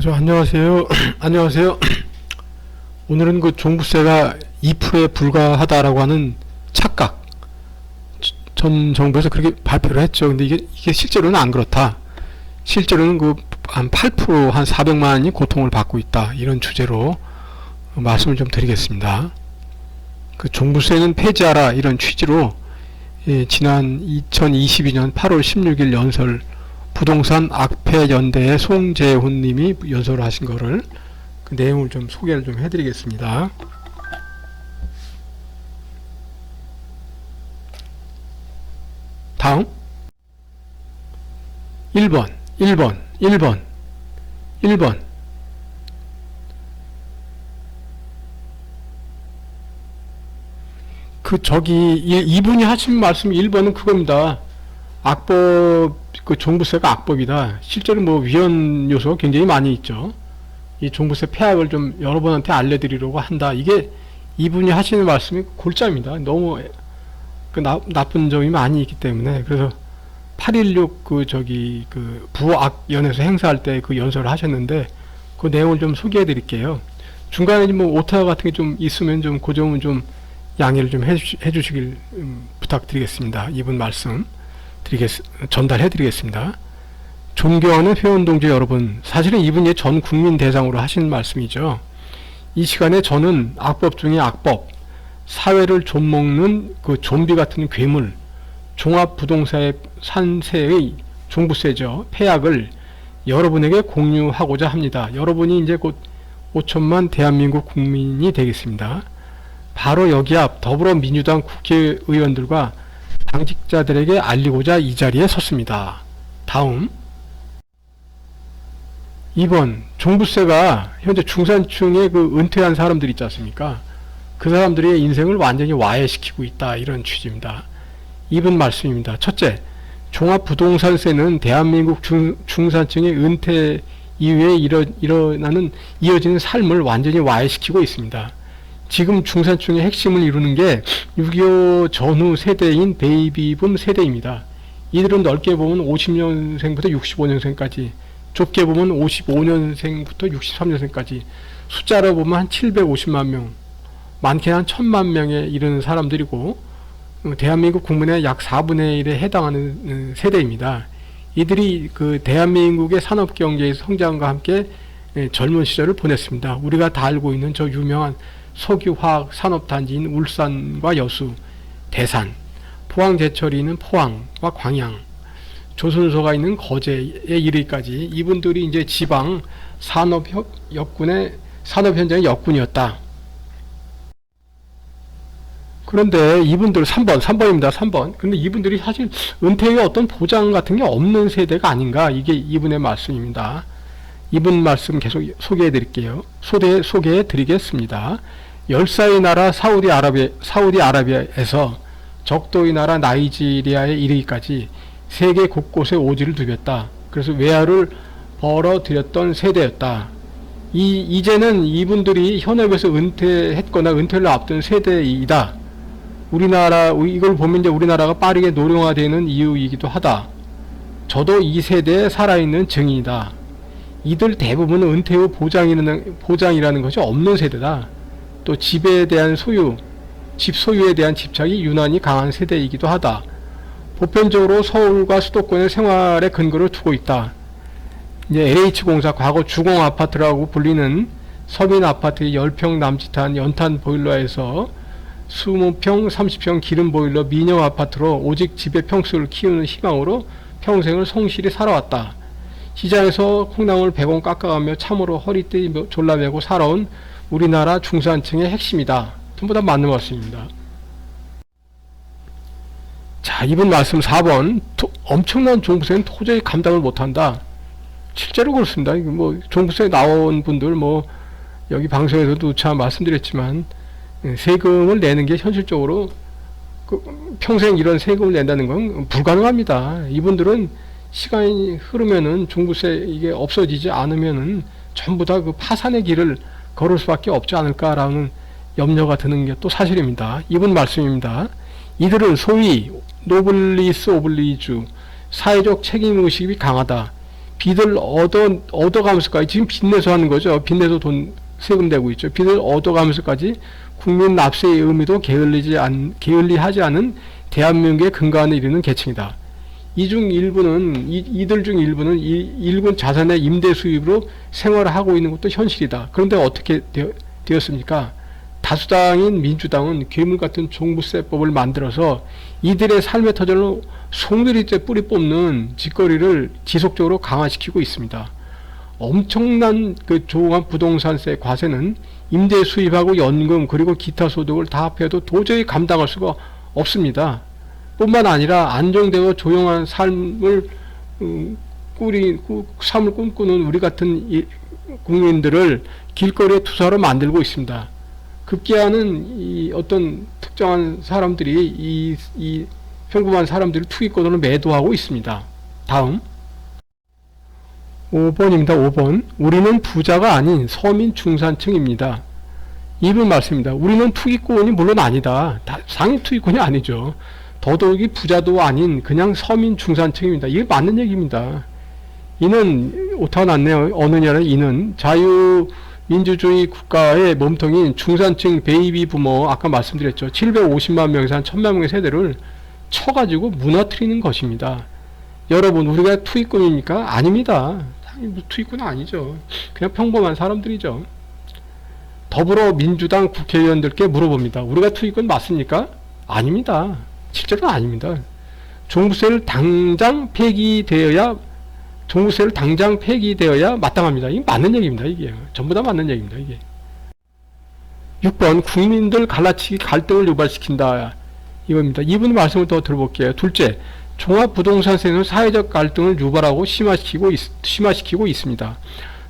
안녕하세요. 안녕하세요. 오늘은 그 종부세가 2%에 불과하다라고 하는 착각. 전 정부에서 그렇게 발표를 했죠. 근데 이게 실제로는 안 그렇다. 실제로는 그 한 8%, 한 400만 원이 고통을 받고 있다. 이런 주제로 말씀을 좀 드리겠습니다. 그 종부세는 폐지하라 이런 취지로 지난 2022년 8월 16일 연설 부동산 악폐연대의 송재훈 님이 연설을 하신 거를 그 내용을 좀 소개를 좀 해드리겠습니다. 다음 1번 이분이 하신 말씀 1번은 그겁니다. 악법, 그 종부세가 악법이다. 실제로 뭐 위헌 요소가 굉장히 많이 있죠. 이 종부세 폐악을 좀 여러분한테 알려드리려고 한다. 이게 이분이 하시는 말씀이 골자입니다. 너무 나쁜 점이 많이 있기 때문에. 그래서 816 부악연에서 행사할 때 그 연설을 하셨는데 그 내용을 좀 소개해 드릴게요. 중간에 뭐 오타 같은 게 좀 있으면 좀 그 점은 좀 양해를 좀 해주시길 부탁드리겠습니다. 이분 말씀 전달해 드리겠습니다. 존경하는 회원동지 여러분, 사실은 이분이 전 국민 대상으로 하신 말씀이죠. 이 시간에 저는 악법 중에 악법, 사회를 좀먹는 그 좀비 같은 괴물, 종합부동산의 산세의 종부세죠. 폐악을 여러분에게 공유하고자 합니다. 여러분이 이제 곧 5천만 대한민국 국민이 되겠습니다. 바로 여기 앞 더불어민주당 국회의원들과 당직자들에게 알리고자 이 자리에 섰습니다. 다음 2번 종부세가 현재 중산층의 그 은퇴한 사람들 있지 않습니까? 그 사람들의 인생을 완전히 와해시키고 있다. 이런 취지입니다. 2번 말씀입니다. 첫째, 종합부동산세는 대한민국 중산층의 은퇴 이후에 이어지는 삶을 완전히 와해시키고 있습니다. 지금 중산층의 핵심을 이루는 게 6.25 전후 세대인 베이비붐 세대입니다. 이들은 넓게 보면 50년생부터 65년생까지, 좁게 보면 55년생부터 63년생까지, 숫자로 보면 한 750만 명, 많게는 한 1000만 명에 이르는 사람들이고, 대한민국 국민의 약 4분의 1에 해당하는 세대입니다. 이들이 그 대한민국의 산업경제의 성장과 함께 젊은 시절을 보냈습니다. 우리가 다 알고 있는 저 유명한 석유화학 산업단지인 울산과 여수, 대산, 포항제철이 있는 포항과 광양, 조선소가 있는 거제에 이르기까지 이분들이 이제 지방 산업 현장의 역군이었다. 그런데 이분들 3번입니다. 3번. 근데 이분들이 사실 은퇴 후에 어떤 보장 같은 게 없는 세대가 아닌가, 이게 이분의 말씀입니다. 이분 말씀 계속 소개해 드릴게요. 소개해 드리겠습니다. 열사의 나라 사우디아라비아에서 적도의 나라 나이지리아에 이르기까지 세계 곳곳에 오지를 누볐다. 그래서 외화를 벌어들였던 세대였다. 이제는 이분들이 현업에서 은퇴했거나 은퇴를 앞둔 세대이다. 이걸 보면 이제 우리나라가 빠르게 노령화되는 이유이기도 하다. 저도 이 세대에 살아있는 증인이다. 이들 대부분은 은퇴 후 보장이라는 것이 없는 세대다. 또 집에 대한 집 소유에 대한 집착이 유난히 강한 세대이기도 하다. 보편적으로 서울과 수도권의 생활에 근거를 두고 있다. 이제 LH공사 과거 주공아파트라고 불리는 서민아파트의 10평 남짓한 연탄 보일러에서 20평, 30평 기름 보일러 민영 아파트로 오직 집의 평수를 키우는 희망으로 평생을 성실히 살아왔다. 시장에서 콩나물 100원 깎아가며 참으로 허리띠 졸라매고 살아온 우리나라 중산층의 핵심이다. 전부 다 맞는 말씀입니다. 자, 이분 말씀 4번. 엄청난 종부세는 도저히 감당을 못한다. 실제로 그렇습니다. 뭐 종부세 나온 분들 여기 방송에서도 참 말씀드렸지만 세금을 내는 게 현실적으로 평생 이런 세금을 낸다는 건 불가능합니다. 이분들은 시간이 흐르면은 종부세 이게 없어지지 않으면은 전부 다 그 파산의 길을 걸을 수밖에 없지 않을까라는 염려가 드는 게 또 사실입니다. 이분 말씀입니다. 이들은 소위 노블리스 오블리주, 사회적 책임의식이 강하다. 빚을 얻어가면서까지 지금 빚내서 하는 거죠. 빚내서 돈 세금 내고 있죠. 빚을 얻어가면서까지 국민 납세의 의미도 게을리하지 않은 대한민국의 근간에 이르는 계층이다. 이들 중 일부는 일군 자산의 임대 수입으로 생활을 하고 있는 것도 현실이다. 그런데 어떻게 되었습니까? 다수당인 민주당은 괴물 같은 종부세법을 만들어서 이들의 삶의 터전로 송두리째 뿌리 뽑는 짓거리를 지속적으로 강화시키고 있습니다. 엄청난 그 종합 부동산세 과세는 임대 수입하고 연금 그리고 기타 소득을 다 합해도 도저히 감당할 수가 없습니다. 뿐만 아니라 안정되고 조용한 삶을 꿈꾸는 우리 같은 국민들을 길거리에 투사로 만들고 있습니다. 급기야는 이 어떤 특정한 사람들이 이 평범한 사람들이 투기권으로 매도하고 있습니다. 다음 5번입니다. 5번. 우리는 부자가 아닌 서민 중산층입니다. 이분 말씀입니다. 우리는 투기권이 물론 아니다. 상위 투기권이 아니죠. 더더욱이 부자도 아닌 그냥 서민 중산층입니다. 이게 맞는 얘기입니다. 이는 오타가 났네요. 어느 나라의 이는 자유민주주의 국가의 몸통인 중산층 베이비 부모 아까 말씀드렸죠. 750만 명에서 한 1000만 명의 세대를 쳐가지고 무너뜨리는 것입니다. 여러분 우리가 투기꾼입니까? 아닙니다. 투기꾼은 아니죠. 그냥 평범한 사람들이죠. 더불어민주당 국회의원들께 물어봅니다. 우리가 투기꾼 맞습니까? 아닙니다. 실제로는 아닙니다. 종부세를 당장 폐기되어야 마땅합니다. 이게 맞는 얘기입니다. 이게 전부 다 맞는 얘기입니다. 이게 6번 국민들 갈라치기 갈등을 유발시킨다. 이겁니다. 이분 말씀을 더 들어볼게요. 둘째, 종합부동산세는 사회적 갈등을 유발하고 심화시키고 있습니다.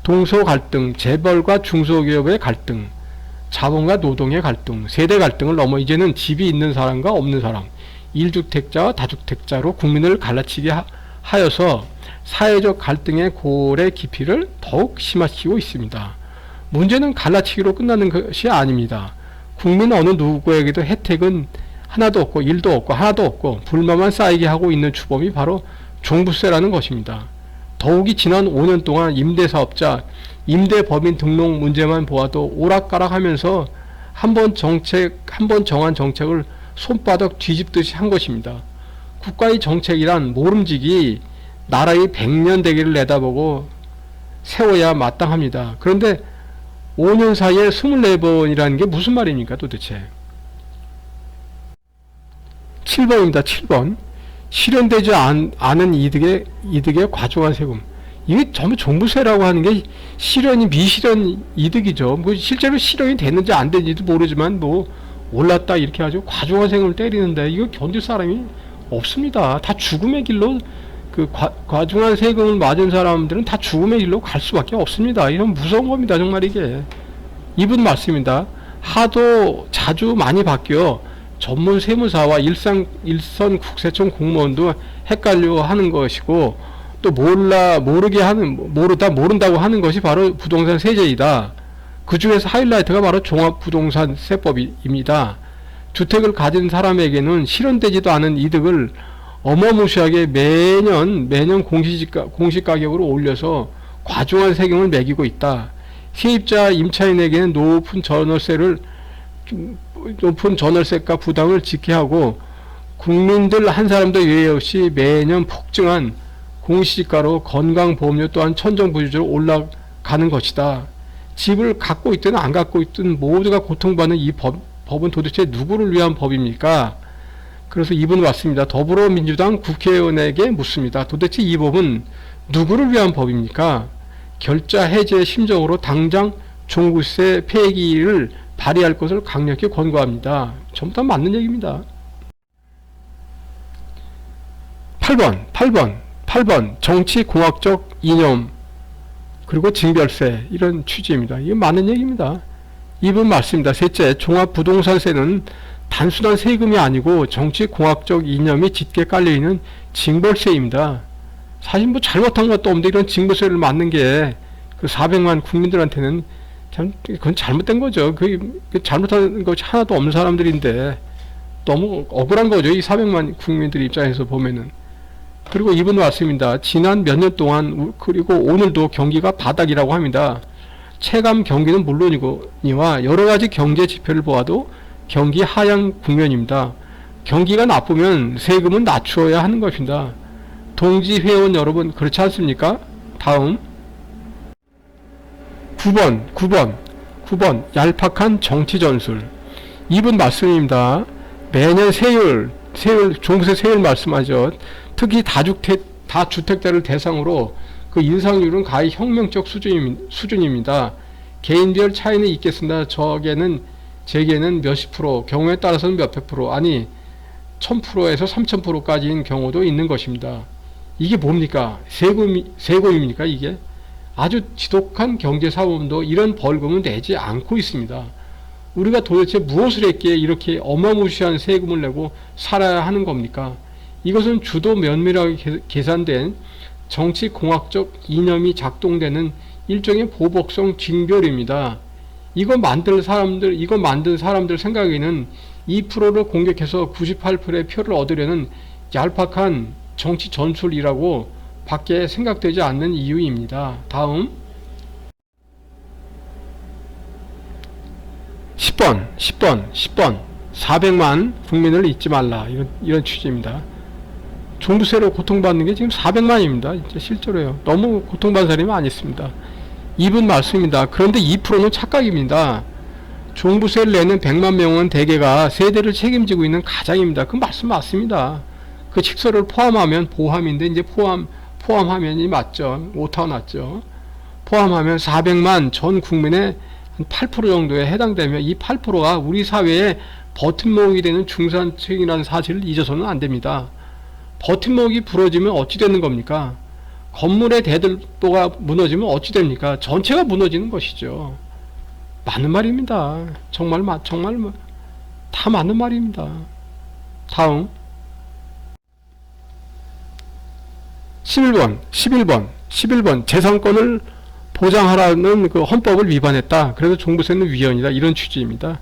동서 갈등, 재벌과 중소기업의 갈등, 자본과 노동의 갈등, 세대 갈등을 넘어 이제는 집이 있는 사람과 없는 사람, 1주택자와 다주택자로 국민을 갈라치게 하여서 사회적 갈등의 골의 깊이를 더욱 심화시키고 있습니다. 문제는 갈라치기로 끝나는 것이 아닙니다. 국민 어느 누구에게도 혜택은 하나도 없고 일도 없고 하나도 없고 불만만 쌓이게 하고 있는 주범이 바로 종부세라는 것입니다. 더욱이 지난 5년 동안 임대사업자, 임대법인 등록 문제만 보아도 오락가락하면서 한 번 정한 정책을 손바닥 뒤집듯이 한 것입니다. 국가의 정책이란 모름지기 나라의 100년 대계를 내다보고 세워야 마땅합니다. 그런데 5년 사이에 24번이라는 게 무슨 말입니까 도대체? 7번입니다. 7번. 실현되지 않은 이득의 과중한 세금. 이게 전부 종부세라고 하는 게 실현이 미실현 이득이죠. 뭐 실제로 실현이 됐는지 안 됐는지도 모르지만 뭐 올랐다 이렇게 하죠. 과중한 세금을 때리는데 이거 견딜 사람이 없습니다. 다 죽음의 길로 과중한 세금을 맞은 사람들은 다 죽음의 길로 갈 수밖에 없습니다. 이런 무서운 겁니다. 정말 이게. 이분 말씀입니다. 하도 자주 많이 바뀌어 전문 세무사와 일선 국세청 공무원도 헷갈려 하는 것이고 또 모른다고 하는 것이 바로 부동산 세제이다. 그 중에서 하이라이트가 바로 종합부동산 세법입니다. 주택을 가진 사람에게는 실현되지도 않은 이득을 어마무시하게 매년 공시가격으로 올려서 과중한 세금을 매기고 있다. 세입자 임차인에게는 높은 전월세가 부담을 지게 하고 국민들 한 사람도 예외 없이 매년 폭증한 공시지가로 건강보험료 또한 천정부지로 올라가는 것이다. 집을 갖고 있든 안 갖고 있든 모두가 고통받는 이 법은 도대체 누구를 위한 법입니까? 그래서 이분 왔습니다. 더불어민주당 국회의원에게 묻습니다. 도대체 이 법은 누구를 위한 법입니까? 결자 해제 심정으로 당장 종부세 폐기를 발의할 것을 강력히 권고합니다. 전부 다 맞는 얘기입니다. 8번 정치공학적 이념 그리고 징별세 이런 취지입니다. 이게 맞는 얘기입니다. 이분 맞습니다. 셋째, 종합부동산세는 단순한 세금이 아니고 정치공학적 이념이 짙게 깔려있는 징벌세입니다. 사실 뭐 잘못한 것도 없는데 이런 징벌세를 맞는 게 그 400만 국민들한테는 참 그건 잘못된 거죠. 그 잘못한 것이 하나도 없는 사람들인데 너무 억울한 거죠. 이 400만 국민들 입장에서 보면은. 그리고 이분 말씀입니다. 지난 몇 년 동안 그리고 오늘도 경기가 바닥이라고 합니다. 체감 경기는 물론이거니와 여러 가지 경제 지표를 보아도 경기 하향 국면입니다. 경기가 나쁘면 세금은 낮추어야 하는 것입니다. 동지 회원 여러분 그렇지 않습니까? 다음 9번 얄팍한 정치 전술. 이분 말씀입니다. 매년 세율 종부세 세율 말씀하죠. 특히 다주택자를 대상으로 그 인상률은 가히 혁명적 수준입니다. 개인별 차이는 있겠습니다. 제게는 몇십 프로, 경우에 따라서는 몇백 프로, 아니 1000%에서 3000%까지인 경우도 있는 것입니다. 이게 뭡니까? 세금입니까 이게? 아주 지독한 경제사범도 이런 벌금은 내지 않고 있습니다. 우리가 도대체 무엇을 했기에 이렇게 어마무시한 세금을 내고 살아야 하는 겁니까? 이것은 주도 면밀하게 계산된 정치공학적 이념이 작동되는 일종의 보복성 징별입니다. 이거 만든 사람들 생각에는 2%를 공격해서 98%의 표를 얻으려는 얄팍한 정치 전술이라고 밖에 생각되지 않는 이유입니다. 다음 10번 400만 국민을 잊지 말라. 이런 취지입니다. 종부세로 고통받는 게 지금 400만입니다. 진짜 실제로요. 너무 고통받는 사람이 많이 있습니다. 이분 말씀입니다. 그런데 2%는 착각입니다. 종부세를 내는 100만 명은 대개가 세대를 책임지고 있는 가장입니다. 그 말씀 맞습니다. 그 식서를 포함하면 보함인데 이제 포함하면이 맞죠. 오타가 났죠. 포함하면 400만 전 국민의 한 8% 정도에 해당되며 이 8%가 우리 사회의 버팀목이 되는 중산층이라는 사실을 잊어서는 안 됩니다. 버팀목이 부러지면 어찌 되는 겁니까? 건물의 대들보가 무너지면 어찌 됩니까? 전체가 무너지는 것이죠. 맞는 말입니다. 정말 다 맞는 말입니다. 다음 11번 재산권을 보장하라는 그 헌법을 위반했다. 그래서 종부세는 위헌이다. 이런 취지입니다.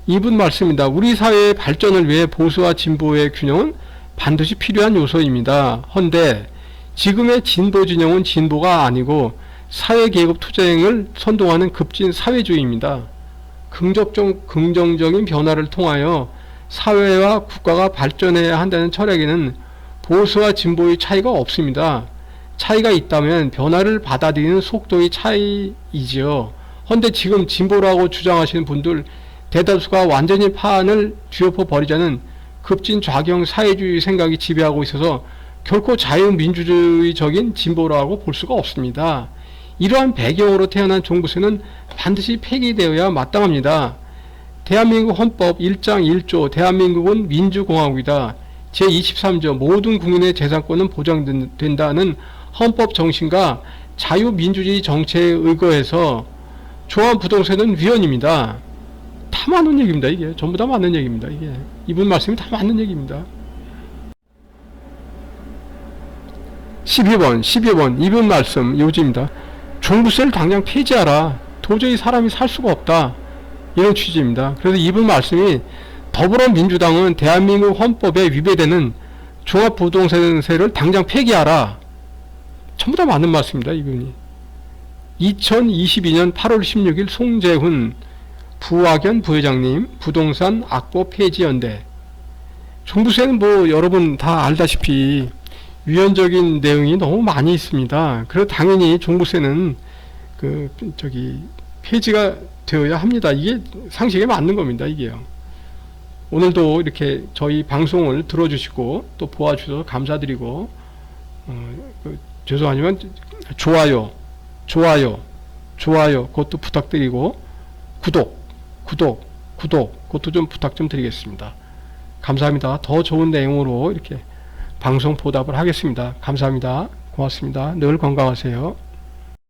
이분 말씀입니다. 우리 사회의 발전을 위해 보수와 진보의 균형은 반드시 필요한 요소입니다. 헌데 지금의 진보 진영은 진보가 아니고 사회계급 투쟁을 선동하는 급진 사회주의입니다. 긍정적인 변화를 통하여 사회와 국가가 발전해야 한다는 철학에는 보수와 진보의 차이가 없습니다. 차이가 있다면 변화를 받아들이는 속도의 차이이지요. 헌데 지금 진보라고 주장하시는 분들 대다수가 완전히 판을 뒤엎어 버리자는 급진 좌경 사회주의 생각이 지배하고 있어서 결코 자유민주주의적인 진보라고 볼 수가 없습니다. 이러한 배경으로 태어난 종부세는 반드시 폐기되어야 마땅합니다. 대한민국 헌법 1장 1조 대한민국은 민주공화국이다. 제23조 모든 국민의 재산권은 보장된다는 헌법 정신과 자유민주주의 정체에 의거해서 종합부동산은 위헌입니다. 다 맞는 얘기입니다. 이게 전부 다 맞는 얘기입니다. 이게 이분 말씀이 다 맞는 얘기입니다. 12번 이분 말씀 요지입니다. 종부세를 당장 폐지하라. 도저히 사람이 살 수가 없다. 이런 취지입니다. 그래서 이분 말씀이 더불어민주당은 대한민국 헌법에 위배되는 종합부동산세를 당장 폐기하라. 전부 다 맞는 말씀입니다. 이분이 2022년 8월 16일 송재훈 부학연 부회장님 부동산 악보 폐지연대. 종부세는 뭐 여러분 다 알다시피 위헌적인 내용이 너무 많이 있습니다. 그래서 당연히 종부세는 폐지가 되어야 합니다. 이게 상식에 맞는 겁니다. 이게요. 오늘도 이렇게 저희 방송을 들어주시고 또 보아주셔서 감사드리고 죄송하지만 좋아요 그것도 부탁드리고 구독 그것도 좀 부탁 좀 드리겠습니다. 감사합니다. 더 좋은 내용으로 이렇게 방송 보답을 하겠습니다. 감사합니다. 고맙습니다. 늘 건강하세요.